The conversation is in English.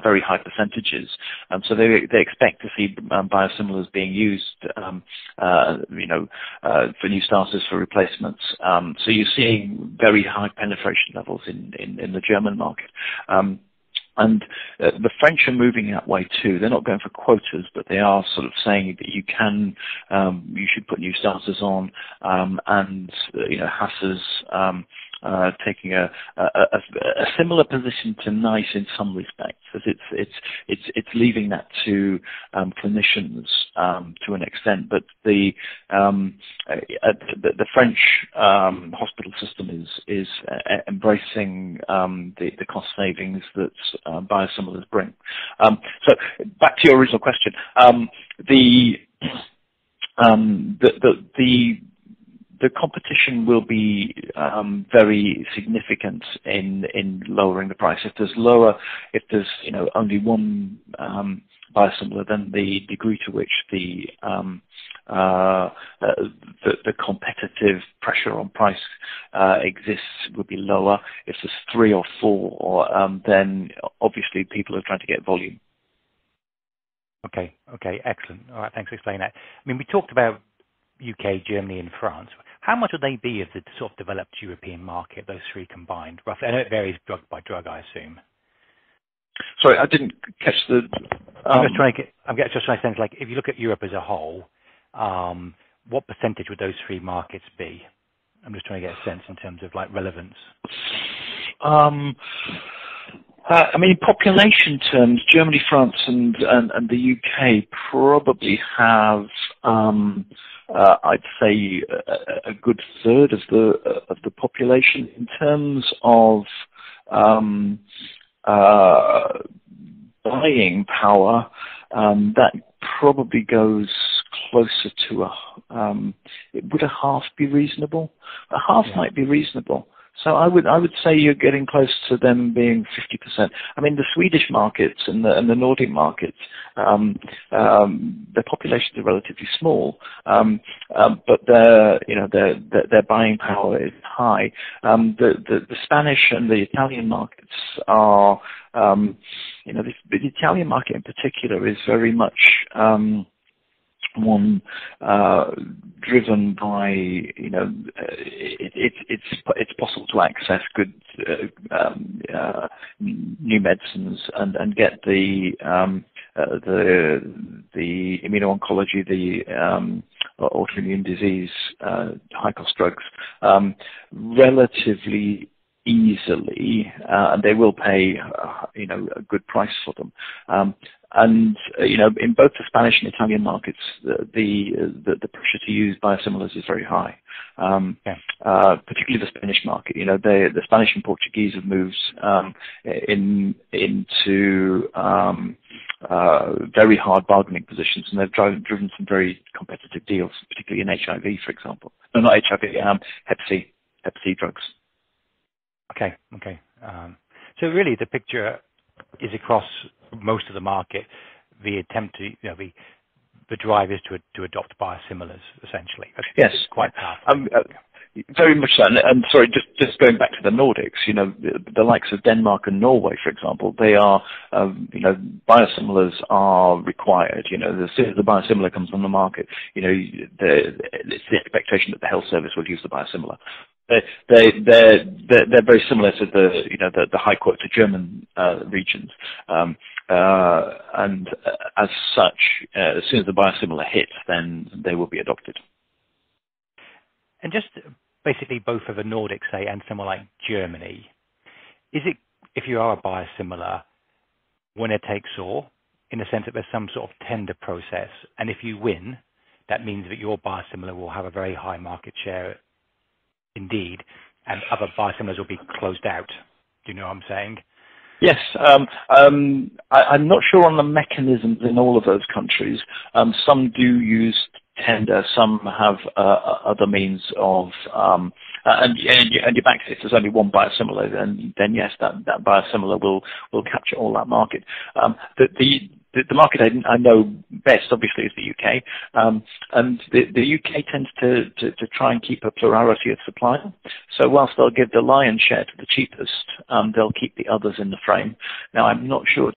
very high percentages. So they expect to see biosimilars being used, for new starters, for replacements. So you're seeing very high penetration levels in the German market. And the French are moving that way too. They're not going for quotas, but they are sort of saying that you should put new starters on, and Hasser's taking a similar position to NICE in some respects, as it's leaving that to clinicians to an extent, but the French hospital system is embracing the cost savings that biosimilars bring. So back to your original question, the competition will be very significant in lowering the price. If there's only one biosimilar, then the degree to which the competitive pressure on price exists will be lower. If there's 3 or 4, then obviously people are trying to get volume. Okay, excellent. All right, thanks for explaining that. I mean, we talked about UK, Germany, and France. How much would they be of the sort of developed European market, those 3 combined, roughly? I know it varies drug by drug, I assume. Sorry, I didn't catch the... I'm just trying to sense, like, if you look at Europe as a whole, what percentage would those 3 markets be? I'm just trying to get a sense in terms of, like, relevance. I mean, in population terms, Germany, France, and the UK probably have, I'd say, a good third of the population. In terms of buying power, that probably goes closer to would a half be reasonable? A half might be reasonable. So I would say you're getting close to them being 50%. I mean, the Swedish markets and the Nordic markets, their populations are relatively small, but their buying power is high. The Spanish and the Italian markets are, the Italian market in particular is very much one driven by, it's possible to access good new medicines and get the immuno-oncology, the autoimmune disease, high cost drugs relatively easily, and they will pay a good price for them. And in both the Spanish and Italian markets, the pressure to use biosimilars is very high. Particularly the Spanish market. The Spanish and Portuguese have moved into very hard bargaining positions, and they've driven some very competitive deals, particularly in HIV, for example. No, not HIV, Hep C drugs. Okay. So really, the picture is across most of the market. The attempt to, the drive is to adopt biosimilars, essentially. Yes, quite powerful. Very much so. And sorry, just going back to the Nordics, the likes of Denmark and Norway, for example, they are, biosimilars are required. As soon as the biosimilar comes on the market, it's the expectation that the health service will use the biosimilar. They're very similar to the high quota German regions, and as such, as soon as the biosimilar hits, then they will be adopted. And just basically both for the Nordics, say, and somewhere like Germany, is it, if you are a biosimilar, winner takes all, in the sense that there's some sort of tender process, and if you win, that means that your biosimilar will have a very high market share indeed, and other biosimilars will be closed out? Do you know what I'm saying? Yes. I'm not sure on the mechanisms in all of those countries. Some do use tender, some have other means of, and you're back to, if there's only one biosimilar, then yes, that biosimilar will capture all that market. The market I know best, obviously, is the UK, and the UK tends to try and keep a plurality of supply. So whilst they'll give the lion's share to the cheapest, they'll keep the others in the frame. Now, I'm not sure